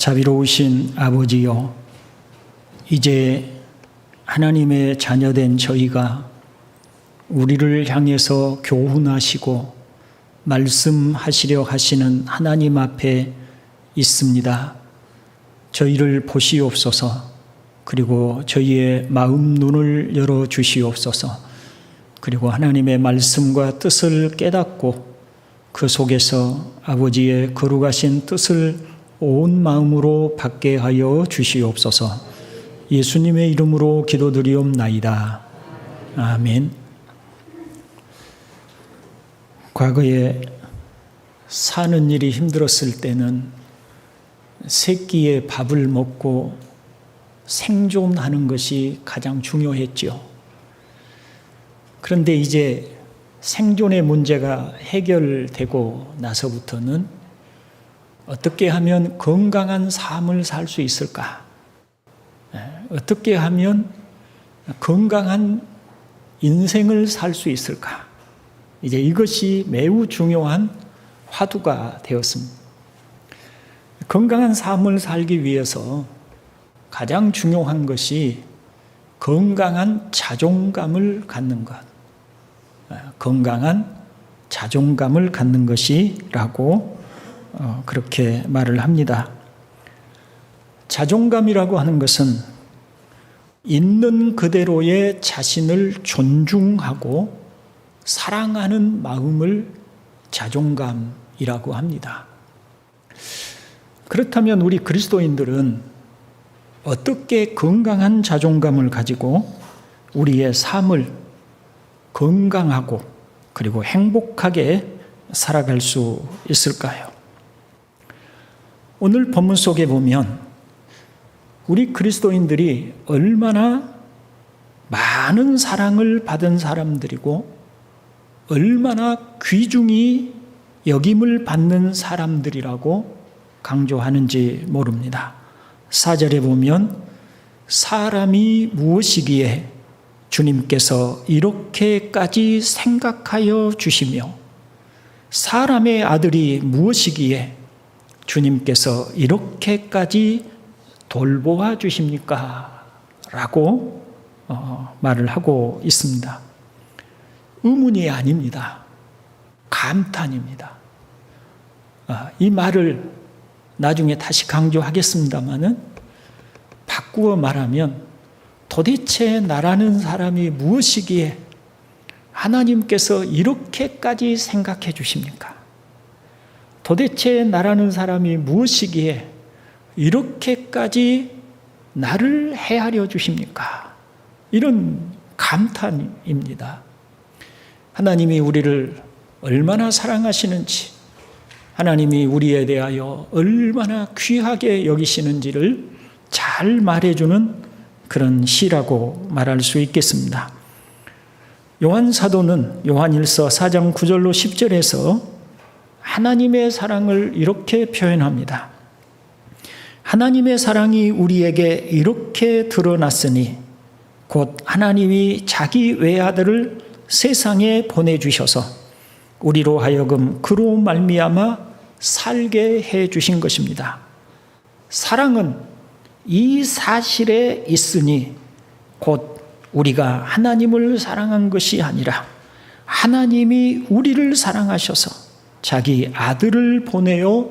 자비로우신 아버지여, 이제 하나님의 자녀된 저희가 우리를 향해서 교훈하시고 말씀하시려 하시는 하나님 앞에 있습니다. 저희를 보시옵소서. 그리고 저희의 마음 눈을 열어주시옵소서. 그리고 하나님의 말씀과 뜻을 깨닫고 그 속에서 아버지의 거룩하신 뜻을 온 마음으로 받게 하여 주시옵소서. 예수님의 이름으로 기도드리옵나이다. 아멘. 과거에 사는 일이 힘들었을 때는 세 끼의 밥을 먹고 생존하는 것이 가장 중요했죠. 그런데 이제 생존의 문제가 해결되고 나서부터는 어떻게 하면 건강한 삶을 살 수 있을까? 어떻게 하면 건강한 인생을 살 수 있을까? 이제 이것이 매우 중요한 화두가 되었습니다. 건강한 삶을 살기 위해서 가장 중요한 것이 건강한 자존감을 갖는 것. 건강한 자존감을 갖는 것이라고 그렇게 말을 합니다. 자존감이라고 하는 것은 있는 그대로의 자신을 존중하고 사랑하는 마음을 자존감이라고 합니다. 그렇다면 우리 그리스도인들은 어떻게 건강한 자존감을 가지고 우리의 삶을 건강하고 그리고 행복하게 살아갈 수 있을까요? 오늘 본문 속에 보면 우리 그리스도인들이 얼마나 많은 사랑을 받은 사람들이고 얼마나 귀중히 여김을 받는 사람들이라고 강조하는지 모릅니다. 4절에 보면 사람이 무엇이기에 주님께서 이렇게까지 생각하여 주시며 사람의 아들이 무엇이기에 주님께서 이렇게까지 돌보아 주십니까? 라고 말을 하고 있습니다. 의문이 아닙니다. 감탄입니다. 이 말을 나중에 다시 강조하겠습니다마는 바꾸어 말하면 도대체 나라는 사람이 무엇이기에 하나님께서 이렇게까지 생각해 주십니까? 도대체 나라는 사람이 무엇이기에 이렇게까지 나를 헤아려 주십니까? 이런 감탄입니다. 하나님이 우리를 얼마나 사랑하시는지, 하나님이 우리에 대하여 얼마나 귀하게 여기시는지를 잘 말해주는 그런 시라고 말할 수 있겠습니다. 요한 사도는 요한일서 4장 9절로 10절에서 하나님의 사랑을 이렇게 표현합니다. 하나님의 사랑이 우리에게 이렇게 드러났으니 곧 하나님이 자기 외아들을 세상에 보내주셔서 우리로 하여금 그로 말미암아 살게 해 주신 것입니다. 사랑은 이 사실에 있으니 곧 우리가 하나님을 사랑한 것이 아니라 하나님이 우리를 사랑하셔서 자기 아들을 보내어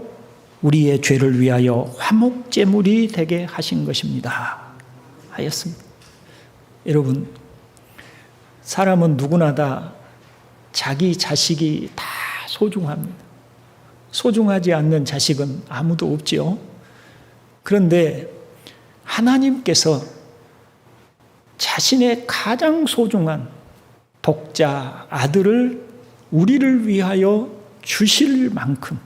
우리의 죄를 위하여 화목제물이 되게 하신 것입니다. 하였습니다. 여러분, 사람은 누구나 다 자기 자식이 다 소중합니다. 소중하지 않는 자식은 아무도 없지요. 그런데 하나님께서 자신의 가장 소중한 독자 아들을 우리를 위하여 주실 만큼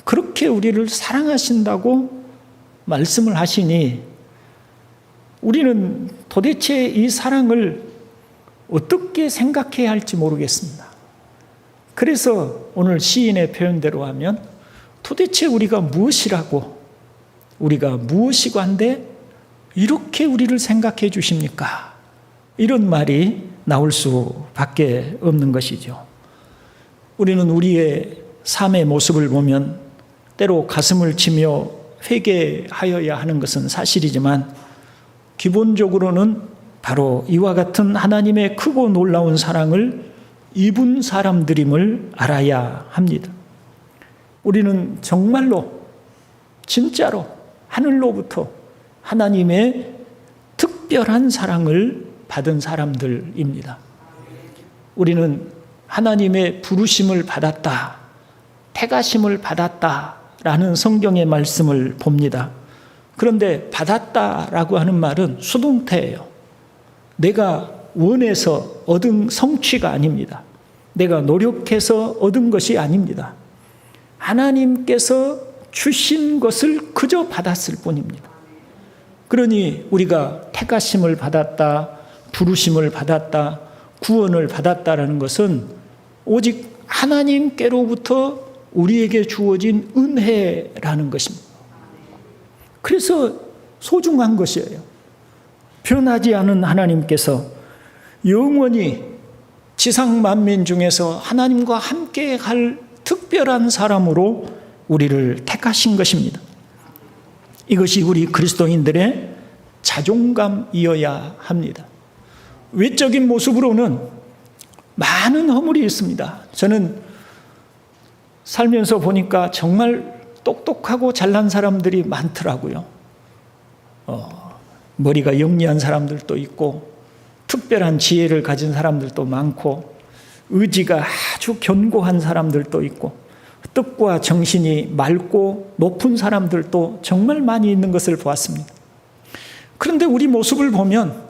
그렇게 우리를 사랑하신다고 말씀을 하시니 우리는 도대체 이 사랑을 어떻게 생각해야 할지 모르겠습니다. 그래서 오늘 시인의 표현대로 하면 도대체 우리가 무엇이라고, 우리가 무엇이고 한데 이렇게 우리를 생각해 주십니까? 이런 말이 나올 수밖에 없는 것이죠. 우리는 우리의 삶의 모습을 보면 때로 가슴을 치며 회개하여야 하는 것은 사실이지만 기본적으로는 바로 이와 같은 하나님의 크고 놀라운 사랑을 입은 사람들임을 알아야 합니다. 우리는 정말로 진짜로 하늘로부터 하나님의 특별한 사랑을 받은 사람들입니다. 우리는 하나님의 부르심을 받았다, 택하심을 받았다라는 성경의 말씀을 봅니다. 그런데 받았다라고 하는 말은 수동태예요. 내가 원해서 얻은 성취가 아닙니다. 내가 노력해서 얻은 것이 아닙니다. 하나님께서 주신 것을 그저 받았을 뿐입니다. 그러니 우리가 택하심을 받았다, 부르심을 받았다, 구원을 받았다라는 것은 오직 하나님께로부터 우리에게 주어진 은혜라는 것입니다. 그래서 소중한 것이에요. 변하지 않은 하나님께서 영원히 지상 만민 중에서 하나님과 함께 갈 특별한 사람으로 우리를 택하신 것입니다. 이것이 우리 그리스도인들의 자존감이어야 합니다. 외적인 모습으로는 많은 허물이 있습니다. 저는 살면서 보니까 정말 똑똑하고 잘난 사람들이 많더라고요. 머리가 영리한 사람들도 있고 특별한 지혜를 가진 사람들도 많고 의지가 아주 견고한 사람들도 있고 뜻과 정신이 맑고 높은 사람들도 정말 많이 있는 것을 보았습니다. 그런데 우리 모습을 보면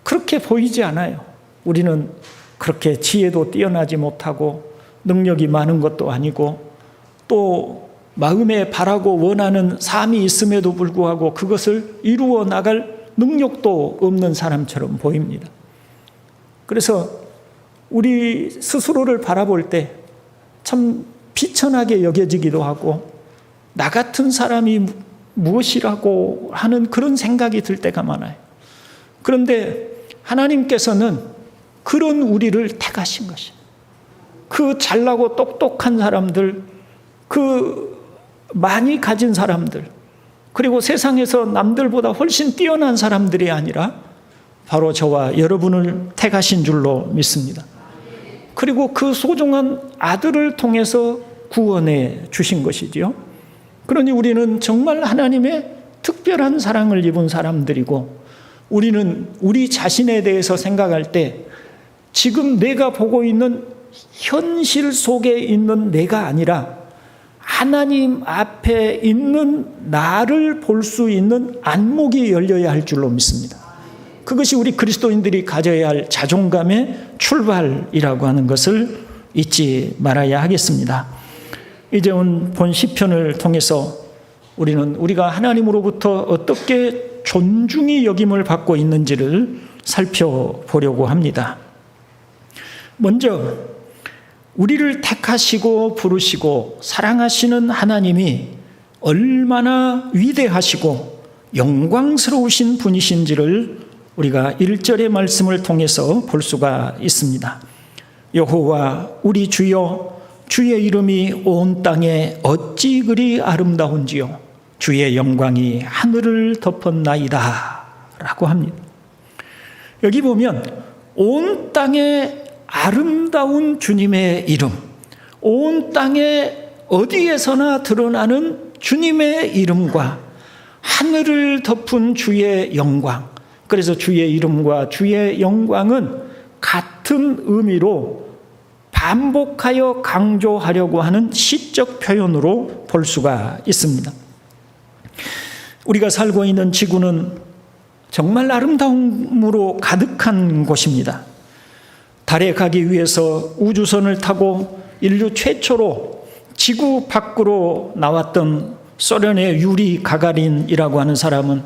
그렇게 보이지 않아요. 우리는 그렇게 지혜도 뛰어나지 못하고 능력이 많은 것도 아니고 또 마음에 바라고 원하는 삶이 있음에도 불구하고 그것을 이루어 나갈 능력도 없는 사람처럼 보입니다. 그래서 우리 스스로를 바라볼 때 참 비천하게 여겨지기도 하고 나 같은 사람이 무엇이라고 하는 그런 생각이 들 때가 많아요. 그런데 하나님께서는 그런 우리를 택하신 것이에요. 그 잘나고 똑똑한 사람들, 그 많이 가진 사람들, 그리고 세상에서 남들보다 훨씬 뛰어난 사람들이 아니라 바로 저와 여러분을 택하신 줄로 믿습니다. 그리고 그 소중한 아들을 통해서 구원해 주신 것이지요. 그러니 우리는 정말 하나님의 특별한 사랑을 입은 사람들이고 우리는 우리 자신에 대해서 생각할 때 지금 내가 보고 있는 현실 속에 있는 내가 아니라 하나님 앞에 있는 나를 볼 수 있는 안목이 열려야 할 줄로 믿습니다. 그것이 우리 그리스도인들이 가져야 할 자존감의 출발이라고 하는 것을 잊지 말아야 하겠습니다. 이제 본 시편을 통해서 우리는 우리가 하나님으로부터 어떻게 존중이 여김을 받고 있는지를 살펴보려고 합니다. 먼저 우리를 택하시고 부르시고 사랑하시는 하나님이 얼마나 위대하시고 영광스러우신 분이신지를 우리가 1절의 말씀을 통해서 볼 수가 있습니다. 여호와 우리 주여 주의 이름이 온 땅에 어찌 그리 아름다운지요 주의 영광이 하늘을 덮었나이다 라고 합니다. 여기 보면 온 땅에 아름다운 주님의 이름, 온 땅에 어디에서나 드러나는 주님의 이름과 하늘을 덮은 주의 영광, 그래서 주의 이름과 주의 영광은 같은 의미로 반복하여 강조하려고 하는 시적 표현으로 볼 수가 있습니다. 우리가 살고 있는 지구는 정말 아름다움으로 가득한 곳입니다. 달에 가기 위해서 우주선을 타고 인류 최초로 지구 밖으로 나왔던 소련의 유리 가가린이라고 하는 사람은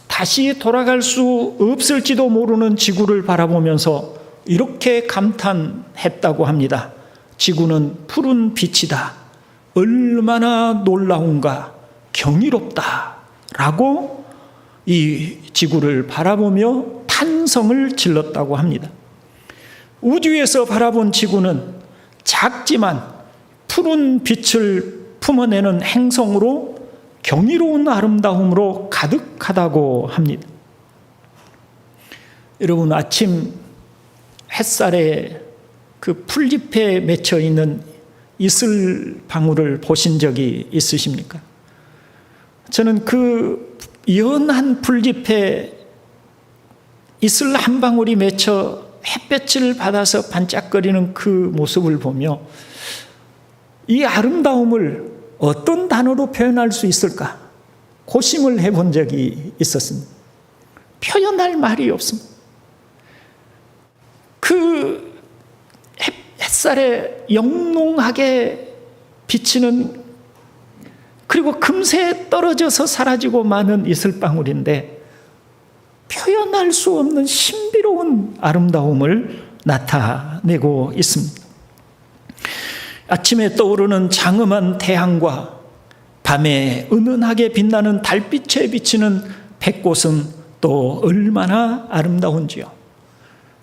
다시 돌아갈 수 없을지도 모르는 지구를 바라보면서 이렇게 감탄했다고 합니다. 지구는 푸른 빛이다. 얼마나 놀라운가, 경이롭다. 라고 이 지구를 바라보며 탄성을 질렀다고 합니다. 우주에서 바라본 지구는 작지만 푸른 빛을 품어내는 행성으로 경이로운 아름다움으로 가득하다고 합니다. 여러분, 아침 햇살에 그 풀잎에 맺혀 있는 이슬방울을 보신 적이 있으십니까? 저는 그 연한 풀잎에 이슬 한 방울이 맺혀 햇볕을 받아서 반짝거리는 그 모습을 보며 이 아름다움을 어떤 단어로 표현할 수 있을까 고심을 해본 적이 있었습니다. 표현할 말이 없습니다. 그 햇살에 영롱하게 비치는, 그리고 금세 떨어져서 사라지고 마는 이슬방울인데 표현할 수 없는 신비로운 아름다움을 나타내고 있습니다. 아침에 떠오르는 장엄한 태양과 밤에 은은하게 빛나는 달빛에 비치는 백꽃은 또 얼마나 아름다운지요.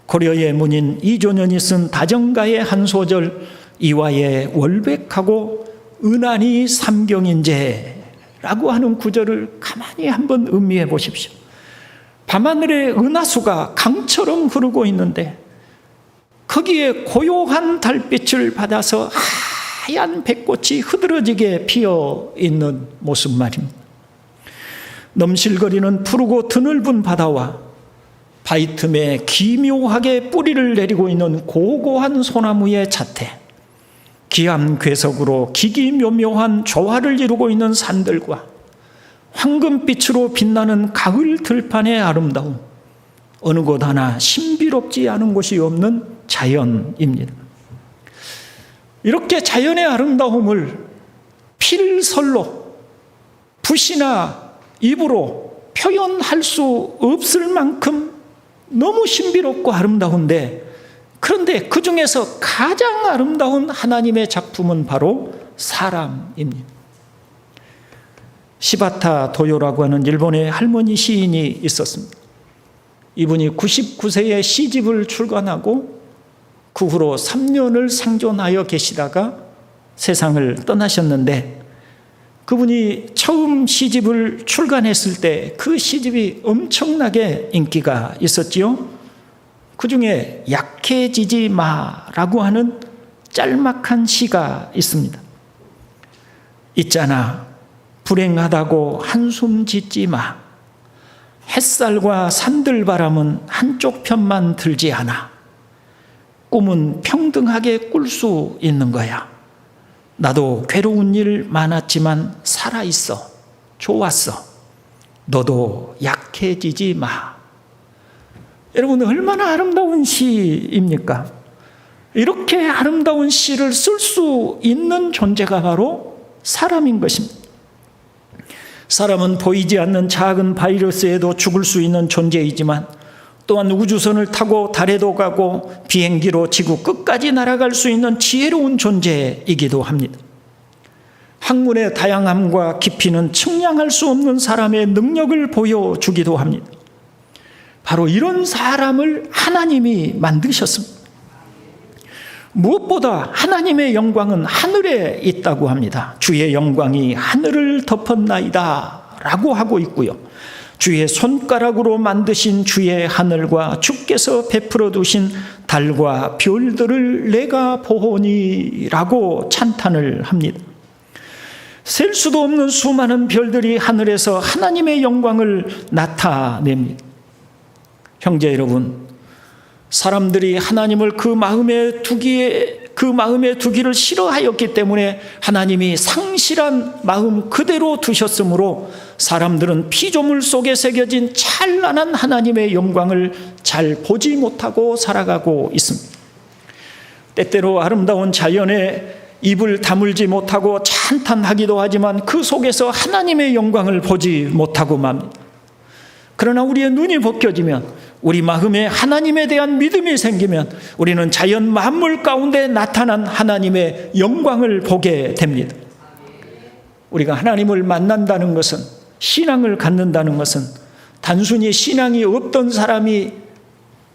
고려의 문인 이존연이 쓴 다정가의 한 소절, 이화의 월백하고 은하니 삼경인제라고 하는 구절을 가만히 한번 음미해 보십시오. 밤하늘에 은하수가 강처럼 흐르고 있는데 거기에 고요한 달빛을 받아서 하얀 백꽃이 흐드러지게 피어 있는 모습 말입니다. 넘실거리는 푸르고 드넓은 바다와 바위 틈에 기묘하게 뿌리를 내리고 있는 고고한 소나무의 자태, 기암 괴석으로 기기묘묘한 조화를 이루고 있는 산들과 황금빛으로 빛나는 가을 들판의 아름다움, 어느 곳 하나 신비롭지 않은 곳이 없는 자연입니다. 이렇게 자연의 아름다움을 필설로 붓이나 입으로 표현할 수 없을 만큼 너무 신비롭고 아름다운데, 그런데 그 중에서 가장 아름다운 하나님의 작품은 바로 사람입니다. 시바타 도요라고 하는 일본의 할머니 시인이 있었습니다. 이분이 99세에 시집을 출간하고 그 후로 3년을 생존하여 계시다가 세상을 떠나셨는데, 그분이 처음 시집을 출간했을 때 그 시집이 엄청나게 인기가 있었지요. 그 중에 약해지지 마라고 하는 짤막한 시가 있습니다. 있잖아, 불행하다고 한숨 짓지 마. 햇살과 산들바람은 한쪽 편만 들지 않아. 꿈은 평등하게 꿀 수 있는 거야. 나도 괴로운 일 많았지만 살아있어. 좋았어. 너도 약해지지 마. 여러분, 얼마나 아름다운 시입니까? 이렇게 아름다운 시를 쓸 수 있는 존재가 바로 사람인 것입니다. 사람은 보이지 않는 작은 바이러스에도 죽을 수 있는 존재이지만 또한 우주선을 타고 달에도 가고 비행기로 지구 끝까지 날아갈 수 있는 지혜로운 존재이기도 합니다. 학문의 다양함과 깊이는 측량할 수 없는 사람의 능력을 보여주기도 합니다. 바로 이런 사람을 하나님이 만드셨습니다. 무엇보다 하나님의 영광은 하늘에 있다고 합니다. 주의 영광이 하늘을 덮었나이다 라고 하고 있고요. 주의 손가락으로 만드신 주의 하늘과 주께서 베풀어 두신 달과 별들을 내가 보오니 라고 찬탄을 합니다. 셀 수도 없는 수많은 별들이 하늘에서 하나님의 영광을 나타냅니다. 형제 여러분, 사람들이 하나님을 그 마음에 두기를 싫어하였기 때문에 하나님이 상실한 마음 그대로 두셨으므로 사람들은 피조물 속에 새겨진 찬란한 하나님의 영광을 잘 보지 못하고 살아가고 있습니다. 때때로 아름다운 자연에 입을 다물지 못하고 찬탄하기도 하지만 그 속에서 하나님의 영광을 보지 못하고 맙니다. 그러나 우리의 눈이 벗겨지면, 우리 마음에 하나님에 대한 믿음이 생기면 우리는 자연 만물 가운데 나타난 하나님의 영광을 보게 됩니다. 우리가 하나님을 만난다는 것은, 신앙을 갖는다는 것은 단순히 신앙이 없던 사람이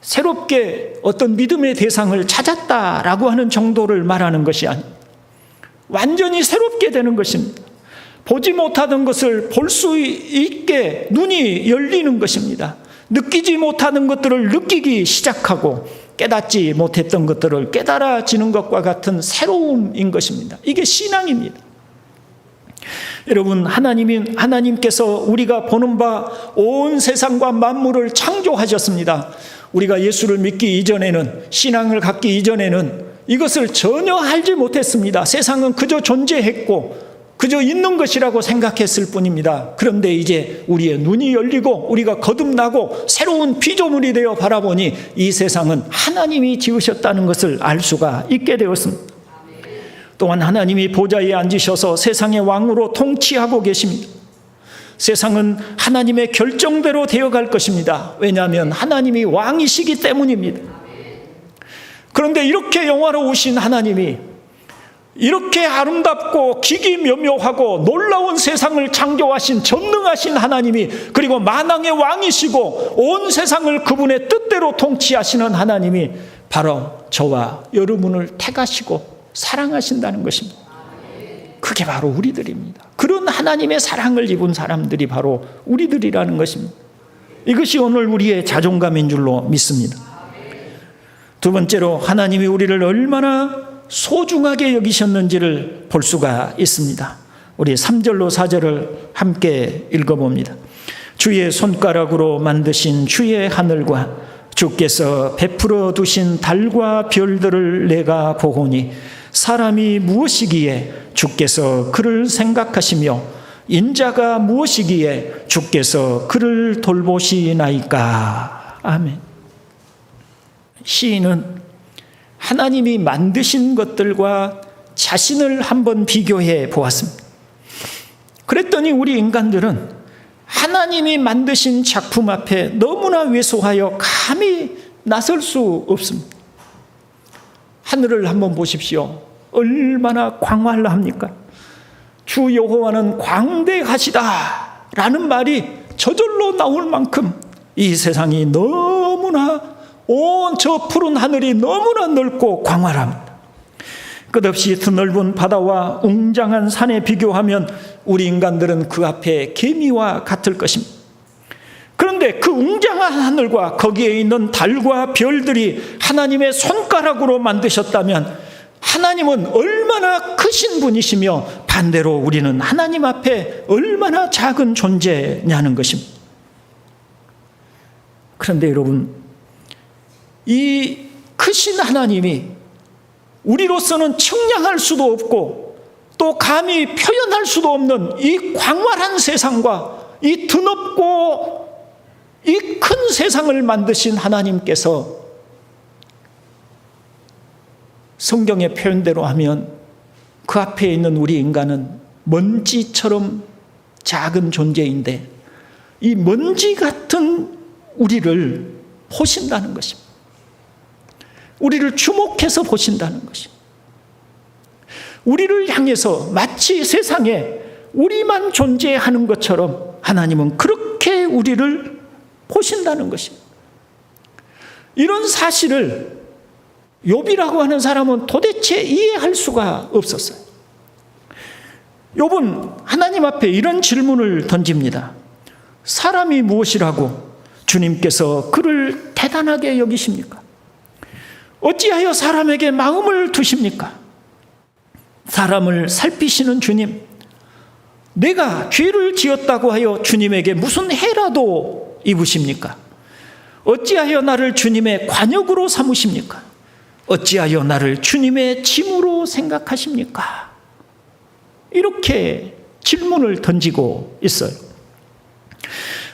새롭게 어떤 믿음의 대상을 찾았다라고 하는 정도를 말하는 것이 아닙니다. 완전히 새롭게 되는 것입니다. 보지 못하던 것을 볼 수 있게 눈이 열리는 것입니다. 느끼지 못하는 것들을 느끼기 시작하고 깨닫지 못했던 것들을 깨달아지는 것과 같은 새로움인 것입니다. 이게 신앙입니다. 여러분, 하나님께서 우리가 보는 바 온 세상과 만물을 창조하셨습니다. 우리가 예수를 믿기 이전에는, 신앙을 갖기 이전에는 이것을 전혀 알지 못했습니다. 세상은 그저 존재했고 그저 있는 것이라고 생각했을 뿐입니다. 그런데 이제 우리의 눈이 열리고 우리가 거듭나고 새로운 피조물이 되어 바라보니 이 세상은 하나님이 지으셨다는 것을 알 수가 있게 되었습니다. 또한 하나님이 보좌에 앉으셔서 세상의 왕으로 통치하고 계십니다. 세상은 하나님의 결정대로 되어갈 것입니다. 왜냐하면 하나님이 왕이시기 때문입니다. 그런데 이렇게 영화로우신 하나님이, 이렇게 아름답고 기기묘묘하고 놀라운 세상을 창조하신 전능하신 하나님이, 그리고 만왕의 왕이시고 온 세상을 그분의 뜻대로 통치하시는 하나님이 바로 저와 여러분을 택하시고 사랑하신다는 것입니다. 그게 바로 우리들입니다. 그런 하나님의 사랑을 입은 사람들이 바로 우리들이라는 것입니다. 이것이 오늘 우리의 자존감인 줄로 믿습니다. 두 번째로, 하나님이 우리를 얼마나 소중하게 여기셨는지를 볼 수가 있습니다. 우리 3절로 4절을 함께 읽어봅니다. 주의 손가락으로 만드신 주의 하늘과 주께서 베풀어 두신 달과 별들을 내가 보오니 사람이 무엇이기에 주께서 그를 생각하시며 인자가 무엇이기에 주께서 그를 돌보시나이까. 아멘. 시인은 하나님이 만드신 것들과 자신을 한번 비교해 보았습니다. 그랬더니 우리 인간들은 하나님이 만드신 작품 앞에 너무나 왜소하여 감히 나설 수 없습니다. 하늘을 한번 보십시오. 얼마나 광활합니까? 주 여호와는 광대하시다 라는 말이 저절로 나올 만큼 이 세상이 너무나, 온 저 푸른 하늘이 너무나 넓고 광활합니다. 끝없이 드넓은 바다와 웅장한 산에 비교하면 우리 인간들은 그 앞에 개미와 같을 것입니다. 그런데 그 웅장한 하늘과 거기에 있는 달과 별들이 하나님의 손가락으로 만드셨다면 하나님은 얼마나 크신 분이시며 반대로 우리는 하나님 앞에 얼마나 작은 존재냐는 것입니다. 그런데 여러분, 이 크신 하나님이 우리로서는 측량할 수도 없고 또 감히 표현할 수도 없는 이 광활한 세상과 이 드넓고 이 큰 세상을 만드신 하나님께서 성경의 표현대로 하면 그 앞에 있는 우리 인간은 먼지처럼 작은 존재인데 이 먼지 같은 우리를 보신다는 것입니다. 우리를 주목해서 보신다는 것입니다. 우리를 향해서 마치 세상에 우리만 존재하는 것처럼 하나님은 그렇게 우리를 보신다는 것입니다. 이런 사실을 욥이라고 하는 사람은 도대체 이해할 수가 없었어요. 욥은 하나님 앞에 이런 질문을 던집니다. 사람이 무엇이라고 주님께서 그를 대단하게 여기십니까? 어찌하여 사람에게 마음을 두십니까? 사람을 살피시는 주님, 내가 죄를 지었다고 하여 주님에게 무슨 해라도 입으십니까? 어찌하여 나를 주님의 관역으로 삼으십니까? 어찌하여 나를 주님의 짐으로 생각하십니까? 이렇게 질문을 던지고 있어요.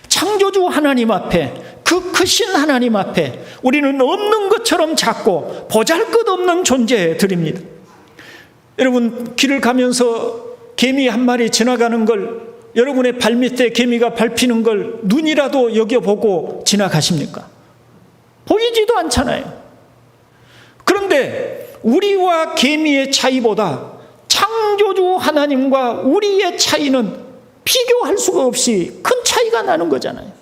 창조주 하나님 앞에, 그 크신 하나님 앞에 우리는 없는 것처럼 작고 보잘것없는 존재들입니다. 여러분, 길을 가면서 개미 한 마리 지나가는 걸, 여러분의 발밑에 개미가 밟히는 걸 눈이라도 여겨보고 지나가십니까? 보이지도 않잖아요. 그런데 우리와 개미의 차이보다 창조주 하나님과 우리의 차이는 비교할 수가 없이 큰 차이가 나는 거잖아요.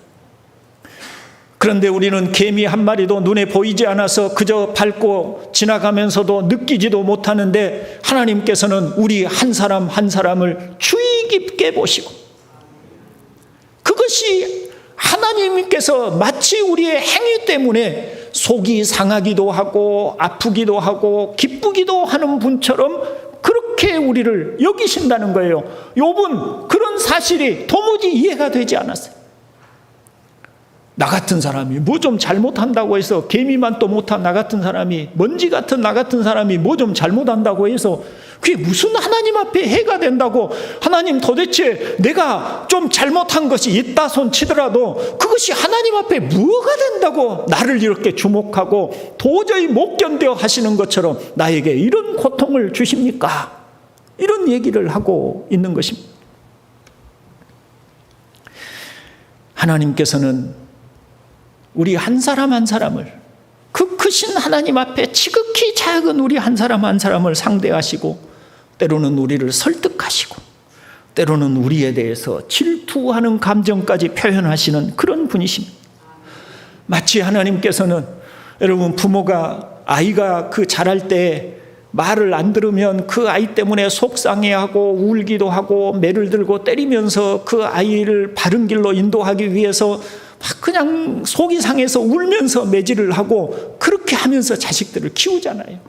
그런데 우리는 개미 한 마리도 눈에 보이지 않아서 그저 밟고 지나가면서도 느끼지도 못하는데 하나님께서는 우리 한 사람 한 사람을 주의 주의 깊게 보시고, 그것이 하나님께서 마치 우리의 행위 때문에 속이 상하기도 하고 아프기도 하고 기쁘기도 하는 분처럼 그렇게 우리를 여기신다는 거예요. 욥은 그런 사실이 도무지 이해가 되지 않았어요. 나 같은 사람이 뭐 좀 잘못한다고 해서, 개미만 또 못한 나 같은 사람이, 먼지 같은 나 같은 사람이 뭐 좀 잘못한다고 해서 그게 무슨 하나님 앞에 해가 된다고, 하나님 도대체 내가 좀 잘못한 것이 있다 손 치더라도 그것이 하나님 앞에 뭐가 된다고 나를 이렇게 주목하고 도저히 못 견뎌 하시는 것처럼 나에게 이런 고통을 주십니까? 이런 얘기를 하고 있는 것입니다. 하나님께서는 우리 한 사람 한 사람을, 그 크신 하나님 앞에 지극히 작은 우리 한 사람 한 사람을 상대하시고, 때로는 우리를 설득하시고, 때로는 우리에 대해서 질투하는 감정까지 표현하시는 그런 분이십니다. 마치 하나님께서는, 여러분, 부모가 아이가 그 자랄 때 말을 안 들으면 그 아이 때문에 속상해하고 울기도 하고 매를 들고 때리면서 그 아이를 바른 길로 인도하기 위해서 막 그냥 속이 상해서 울면서 매질을 하고 그렇게 하면서 자식들을 키우잖아요.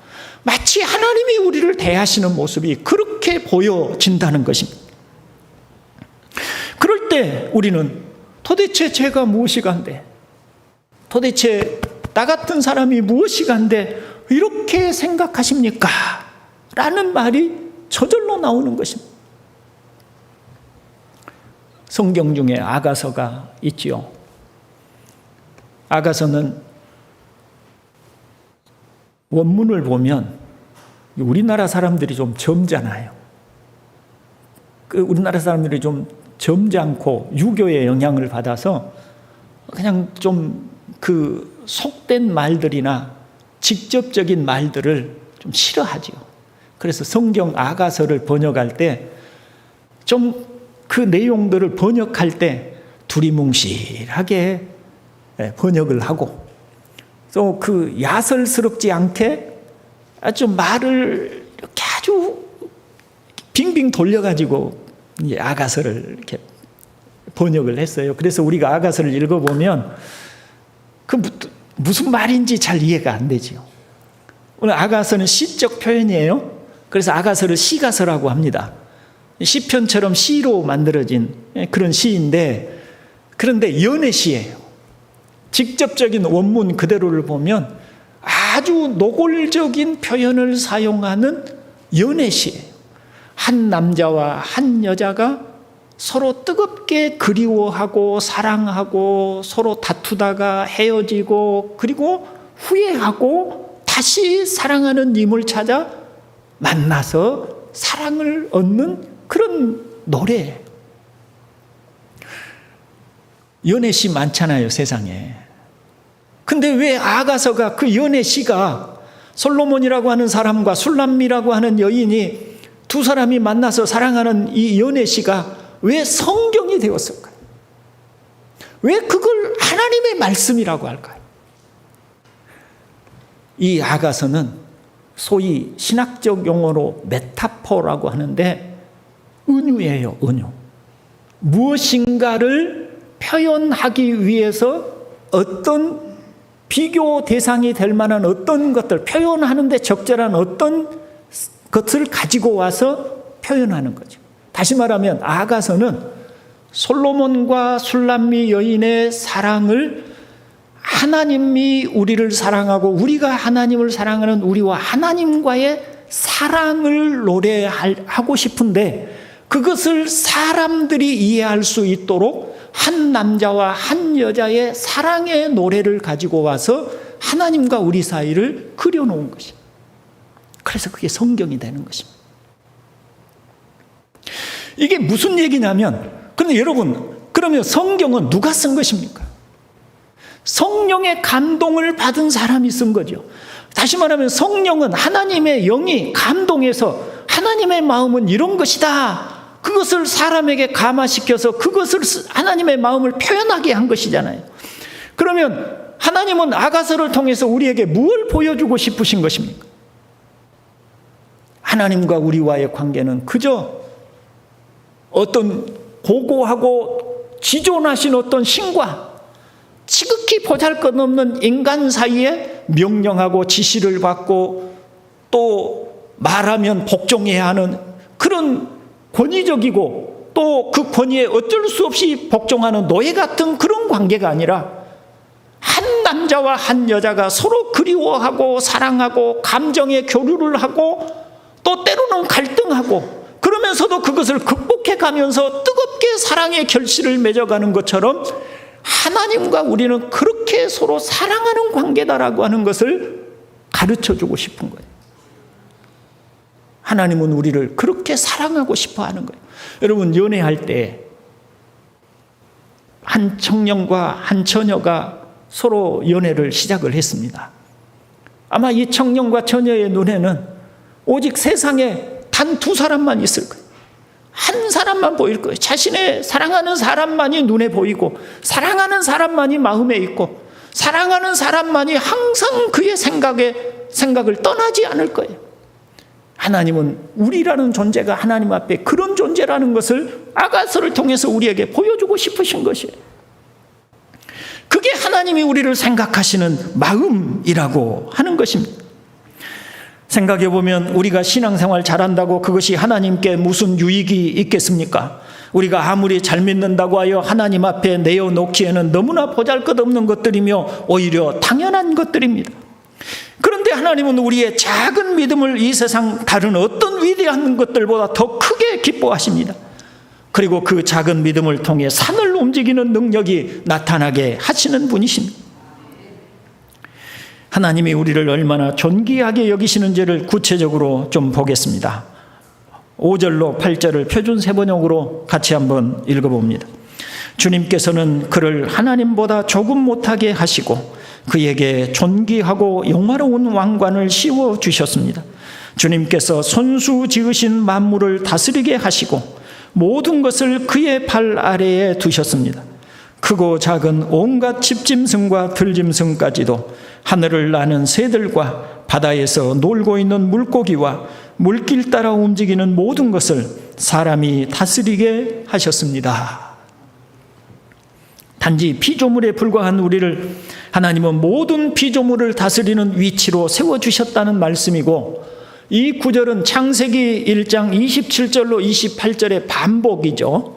마치 하나님이 우리를 대하시는 모습이 그렇게 보여진다는 것입니다. 그럴 때 우리는 도대체 죄가 무엇이간데, 도대체 나 같은 사람이 무엇이간데 이렇게 생각하십니까? 라는 말이 저절로 나오는 것입니다. 성경 중에 아가서가 있지요. 아가서는 원문을 보면 우리나라 사람들이 좀 젊잖아요. 우리나라 사람들이 좀 젊지 않고 유교의 영향을 받아서 그냥 좀 그 속된 말들이나 직접적인 말들을 좀 싫어하죠. 그래서 성경 아가서를 번역할 때 좀 그 내용들을 번역할 때 두리뭉실하게 번역을 하고, 또 그 야설스럽지 않게 아주 말을 이렇게 아주 빙빙 돌려가지고 아가서를 이렇게 번역을 했어요. 그래서 우리가 아가서를 읽어보면 그 무슨 말인지 잘 이해가 안 되죠. 오늘 아가서는 시적 표현이에요. 그래서 아가서를 시가서라고 합니다. 시편처럼 시로 만들어진 그런 시인데, 그런데 연애시예요. 직접적인 원문 그대로를 보면 아주 노골적인 표현을 사용하는 연애시예요. 한 남자와 한 여자가 서로 뜨겁게 그리워하고 사랑하고 서로 다투다가 헤어지고 그리고 후회하고 다시 사랑하는 님을 찾아 만나서 사랑을 얻는 그런 노래예요. 연애시 많잖아요, 세상에. 근데 왜 아가서가, 그 연애시가 솔로몬이라고 하는 사람과 술람미라고 하는 여인이 두 사람이 만나서 사랑하는 이 연애시가 왜 성경이 되었을까요? 왜 그걸 하나님의 말씀이라고 할까요? 이 아가서는 소위 신학적 용어로 메타포라고 하는데 은유예요, 은유. 무엇인가를 표현하기 위해서 어떤 비교 대상이 될 만한 어떤 것들, 표현하는데 적절한 어떤 것을 가지고 와서 표현하는 거죠. 다시 말하면 아가서는 솔로몬과 술람미 여인의 사랑을, 하나님이 우리를 사랑하고 우리가 하나님을 사랑하는 우리와 하나님과의 사랑을 노래하고 싶은데, 그것을 사람들이 이해할 수 있도록 한 남자와 한 여자의 사랑의 노래를 가지고 와서 하나님과 우리 사이를 그려놓은 것입니다. 그래서 그게 성경이 되는 것입니다. 이게 무슨 얘기냐면, 그런데 여러분, 그러면 성경은 누가 쓴 것입니까? 성령의 감동을 받은 사람이 쓴 거죠. 다시 말하면 성령은 하나님의 영이 감동해서 하나님의 마음은 이런 것이다, 그것을 사람에게 감화시켜서 그것을 하나님의 마음을 표현하게 한 것이잖아요. 그러면 하나님은 아가서를 통해서 우리에게 무엇을 보여주고 싶으신 것입니까? 하나님과 우리와의 관계는 그저 어떤 고고하고 지존하신 어떤 신과 지극히 보잘것없는 인간 사이에 명령하고 지시를 받고 또 말하면 복종해야 하는 그런 권위적이고 또 그 권위에 어쩔 수 없이 복종하는 노예 같은 그런 관계가 아니라 한 남자와 한 여자가 서로 그리워하고 사랑하고 감정의 교류를 하고 또 때로는 갈등하고 그러면서도 그것을 극복해 가면서 뜨겁게 사랑의 결실을 맺어가는 것처럼 하나님과 우리는 그렇게 서로 사랑하는 관계다라고 하는 것을 가르쳐주고 싶은 거예요. 하나님은 우리를 그렇게 사랑하고 싶어 하는 거예요. 여러분, 연애할 때 한 청년과 한 처녀가 서로 연애를 시작을 했습니다. 아마 이 청년과 처녀의 눈에는 오직 세상에 단 두 사람만 있을 거예요. 한 사람만 보일 거예요. 자신의 사랑하는 사람만이 눈에 보이고 사랑하는 사람만이 마음에 있고 사랑하는 사람만이 항상 그의 생각을 떠나지 않을 거예요. 하나님은 우리라는 존재가 하나님 앞에 그런 존재라는 것을 아가서를 통해서 우리에게 보여주고 싶으신 것이에요. 그게 하나님이 우리를 생각하시는 마음이라고 하는 것입니다. 생각해 보면 우리가 신앙생활 잘한다고 그것이 하나님께 무슨 유익이 있겠습니까? 우리가 아무리 잘 믿는다고 하여 하나님 앞에 내어놓기에는 너무나 보잘것없는 것들이며 오히려 당연한 것들입니다. 그런데 하나님은 우리의 작은 믿음을 이 세상 다른 어떤 위대한 것들보다 더 크게 기뻐하십니다. 그리고 그 작은 믿음을 통해 산을 움직이는 능력이 나타나게 하시는 분이십니다. 하나님이 우리를 얼마나 존귀하게 여기시는지를 구체적으로 좀 보겠습니다. 5절로 8절을 표준 세번역으로 같이 한번 읽어봅니다. 주님께서는 그를 하나님보다 조금 못하게 하시고 그에게 존귀하고 영화로운 왕관을 씌워주셨습니다. 주님께서 손수 지으신 만물을 다스리게 하시고 모든 것을 그의 발 아래에 두셨습니다. 크고 작은 온갖 집짐승과 들짐승까지도 하늘을 나는 새들과 바다에서 놀고 있는 물고기와 물길 따라 움직이는 모든 것을 사람이 다스리게 하셨습니다. 단지 피조물에 불과한 우리를 하나님은 모든 피조물을 다스리는 위치로 세워주셨다는 말씀이고, 이 구절은 창세기 1장 27절로 28절의 반복이죠.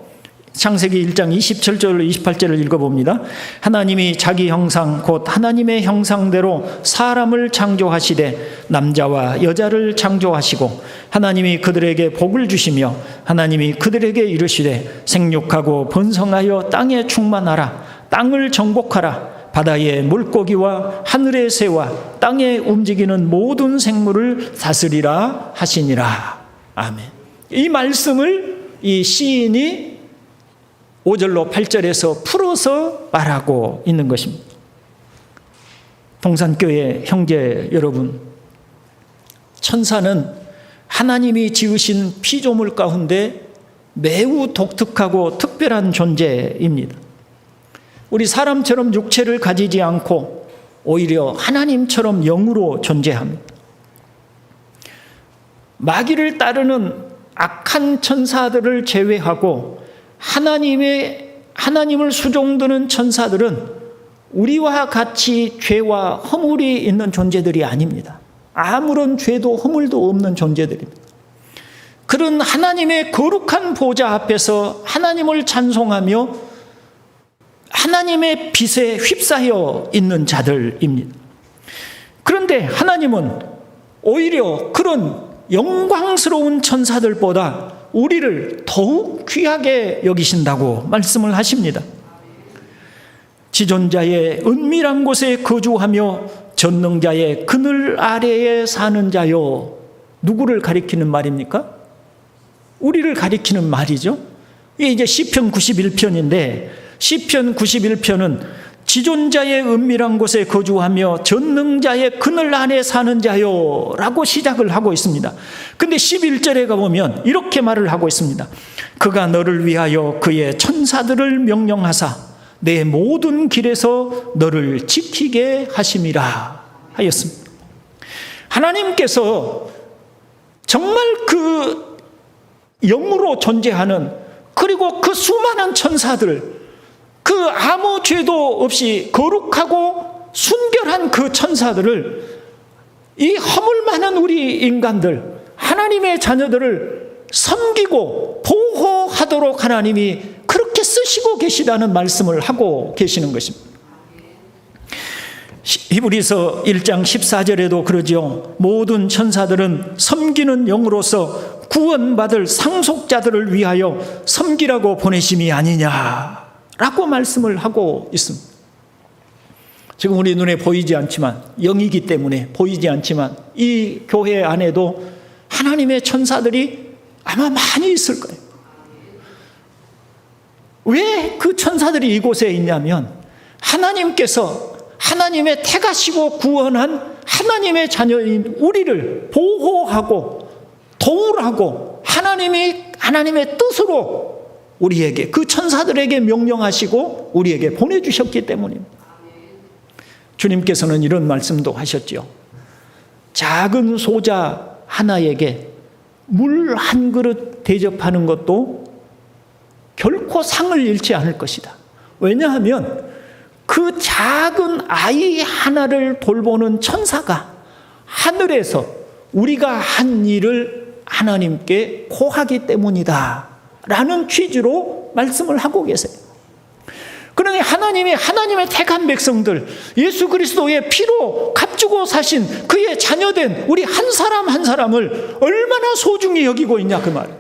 창세기 1장 27절로 28절을 읽어봅니다. 하나님이 자기 형상 곧 하나님의 형상대로 사람을 창조하시되 남자와 여자를 창조하시고 하나님이 그들에게 복을 주시며 하나님이 그들에게 이르시되 생육하고 번성하여 땅에 충만하라. 땅을 정복하라. 바다의 물고기와 하늘의 새와 땅에 움직이는 모든 생물을 다스리라 하시니라. 아멘. 이 말씀을 이 시인이 5절로 8절에서 풀어서 말하고 있는 것입니다. 동산교회 형제 여러분, 천사는 하나님이 지으신 피조물 가운데 매우 독특하고 특별한 존재입니다. 우리 사람처럼 육체를 가지지 않고 오히려 하나님처럼 영으로 존재합니다. 마귀를 따르는 악한 천사들을 제외하고 하나님을 수종드는 천사들은 우리와 같이 죄와 허물이 있는 존재들이 아닙니다. 아무런 죄도 허물도 없는 존재들입니다. 그런 하나님의 거룩한 보좌 앞에서 하나님을 찬송하며 하나님의 빛에 휩싸여 있는 자들입니다. 그런데 하나님은 오히려 그런 영광스러운 천사들보다 우리를 더욱 귀하게 여기신다고 말씀을 하십니다. 지존자의 은밀한 곳에 거주하며 전능자의 그늘 아래에 사는 자요. 누구를 가리키는 말입니까? 우리를 가리키는 말이죠. 이게 이제 시편 91편인데 시편 91편은 지존자의 은밀한 곳에 거주하며 전능자의 그늘 안에 사는 자요 라고 시작을 하고 있습니다. 근데 11절에 가보면 이렇게 말을 하고 있습니다. 그가 너를 위하여 그의 천사들을 명령하사 내 모든 길에서 너를 지키게 하심이라 하였습니다. 하나님께서 정말 그 영으로 존재하는 그리고 그 수많은 천사들, 그 아무 죄도 없이 거룩하고 순결한 그 천사들을, 이 허물 많은 우리 인간들, 하나님의 자녀들을 섬기고 보호하도록 하나님이 그렇게 쓰시고 계시다는 말씀을 하고 계시는 것입니다. 히브리서 1장 14절에도 그러죠. 모든 천사들은 섬기는 영으로서 구원받을 상속자들을 위하여 섬기라고 보내심이 아니냐라고 말씀을 하고 있습니다. 지금 우리 눈에 보이지 않지만, 영이기 때문에 보이지 않지만, 이 교회 안에도 하나님의 천사들이 아마 많이 있을 거예요. 왜 그 천사들이 이곳에 있냐면, 하나님께서 하나님의 택하시고 구원한 하나님의 자녀인 우리를 보호하고 도우라고 하나님의 뜻으로 우리에게, 그 천사들에게 명령하시고 우리에게 보내주셨기 때문입니다. 주님께서는 이런 말씀도 하셨죠. 작은 소자 하나에게 물 한 그릇 대접하는 것도 결코 상을 잃지 않을 것이다. 왜냐하면 그 작은 아이 하나를 돌보는 천사가 하늘에서 우리가 한 일을 하나님께 고하기 때문이다 라는 취지로 말씀을 하고 계세요. 그러니 하나님이 하나님의 택한 백성들, 예수 그리스도의 피로 값주고 사신 그의 자녀된 우리 한 사람 한 사람을 얼마나 소중히 여기고 있냐, 그 말이에요.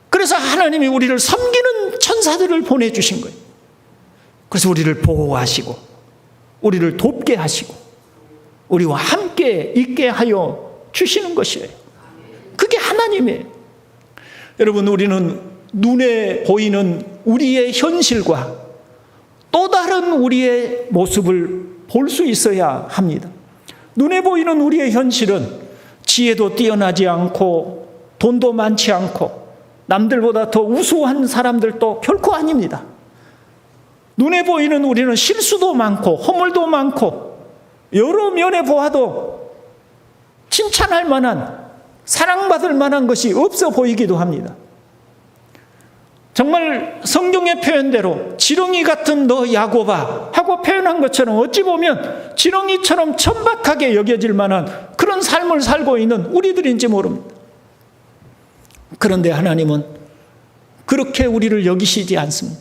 그래서 하나님이 우리를 섬기는 천사들을 보내주신 거예요. 그래서 우리를 보호하시고 우리를 돕게 하시고 우리와 함께 있게 하여 주시는 것이에요. 그게 하나님이에요. 여러분, 우리는 눈에 보이는 우리의 현실과 또 다른 우리의 모습을 볼 수 있어야 합니다. 눈에 보이는 우리의 현실은 지혜도 뛰어나지 않고 돈도 많지 않고 남들보다 더 우수한 사람들도 결코 아닙니다. 눈에 보이는 우리는 실수도 많고 허물도 많고 여러 면에 보아도 칭찬할 만한, 사랑받을 만한 것이 없어 보이기도 합니다. 정말 성경의 표현대로 지렁이 같은 너 야곱아 하고 표현한 것처럼 어찌 보면 지렁이처럼 천박하게 여겨질 만한 그런 삶을 살고 있는 우리들인지 모릅니다. 그런데 하나님은 그렇게 우리를 여기시지 않습니다.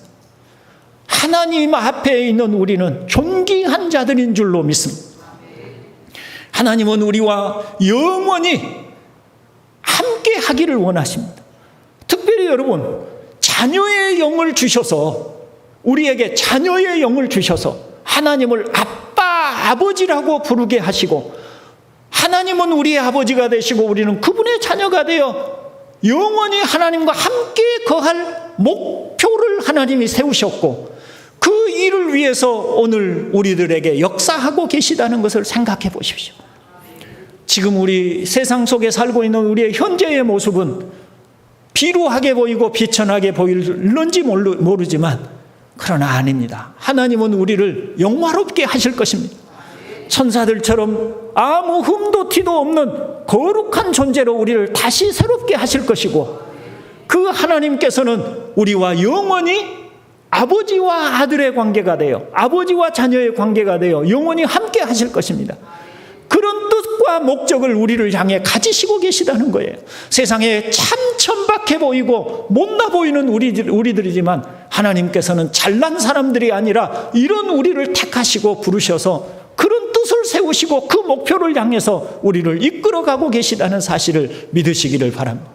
하나님 앞에 있는 우리는 존귀한 자들인 줄로 믿습니다. 하나님은 우리와 영원히 함께 하기를 원하십니다. 특별히 여러분, 자녀의 영을 주셔서, 우리에게 자녀의 영을 주셔서 하나님을 아빠, 아버지라고 부르게 하시고, 하나님은 우리의 아버지가 되시고 우리는 그분의 자녀가 되어 영원히 하나님과 함께 거할 목표를 하나님이 세우셨고, 그 일을 위해서 오늘 우리들에게 역사하고 계시다는 것을 생각해 보십시오. 지금 우리 세상 속에 살고 있는 우리의 현재의 모습은 비루하게 보이고 비천하게 보일는지 모르지만, 그러나 아닙니다. 하나님은 우리를 영화롭게 하실 것입니다. 천사들처럼 아무 흠도 티도 없는 거룩한 존재로 우리를 다시 새롭게 하실 것이고, 그 하나님께서는 우리와 영원히 아버지와 아들의 관계가 되어, 아버지와 자녀의 관계가 되어 영원히 함께 하실 것입니다. 그런 뜻과 목적을 우리를 향해 가지시고 계시다는 거예요. 세상에 참 천박해 보이고 못나 보이는 우리들이지만 하나님께서는 잘난 사람들이 아니라 이런 우리를 택하시고 부르셔서 그런 뜻을 세우시고 그 목표를 향해서 우리를 이끌어가고 계시다는 사실을 믿으시기를 바랍니다.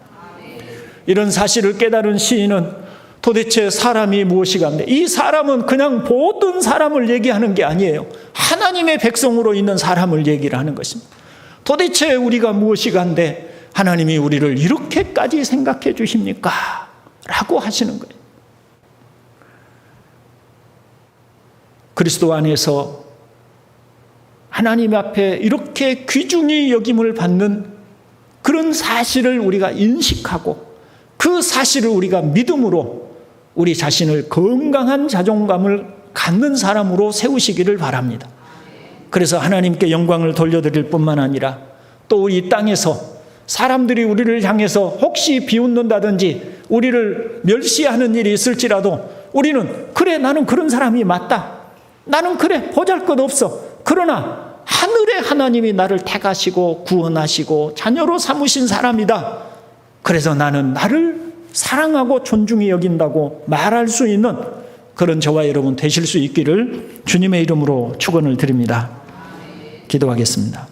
이런 사실을 깨달은 시인은 도대체 사람이 무엇이간데, 이 사람은 그냥 모든 사람을 얘기하는 게 아니에요. 하나님의 백성으로 있는 사람을 얘기를 하는 것입니다. 도대체 우리가 무엇이간데 하나님이 우리를 이렇게까지 생각해 주십니까? 라고 하시는 거예요. 그리스도 안에서 하나님 앞에 이렇게 귀중히 여김을 받는 그런 사실을 우리가 인식하고, 그 사실을 우리가 믿음으로 우리 자신을 건강한 자존감을 갖는 사람으로 세우시기를 바랍니다. 그래서 하나님께 영광을 돌려드릴 뿐만 아니라 또 우리 땅에서 사람들이 우리를 향해서 혹시 비웃는다든지 우리를 멸시하는 일이 있을지라도 우리는 그래, 나는 그런 사람이 맞다. 나는 그래, 보잘것없어. 그러나 하늘의 하나님이 나를 택하시고 구원하시고 자녀로 삼으신 사람이다. 그래서 나는 나를 사랑하고 존중히 여긴다고 말할 수 있는 그런 저와 여러분 되실 수 있기를 주님의 이름으로 축원을 드립니다. 기도하겠습니다.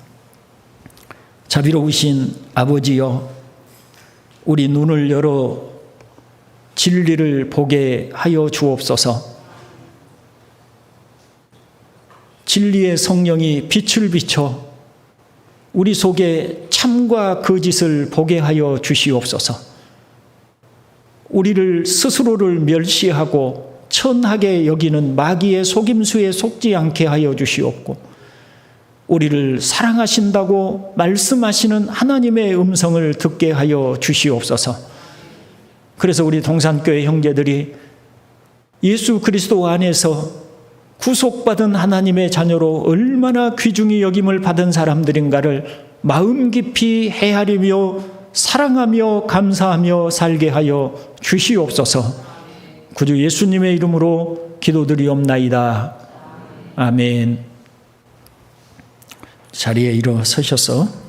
자비로우신 아버지여, 우리 눈을 열어 진리를 보게 하여 주옵소서. 진리의 성령이 빛을 비춰 우리 속에 참과 거짓을 보게 하여 주시옵소서. 우리를 스스로를 멸시하고 천하게 여기는 마귀의 속임수에 속지 않게 하여 주시옵고, 우리를 사랑하신다고 말씀하시는 하나님의 음성을 듣게 하여 주시옵소서. 그래서 우리 동산교회 형제들이 예수 그리스도 안에서 구속받은 하나님의 자녀로 얼마나 귀중히 여김을 받은 사람들인가를 마음 깊이 헤아리며 사랑하며 감사하며 살게 하여 주시옵소서. 구주 예수님의 이름으로 기도드리옵나이다. 아멘. 자리에 일어서셔서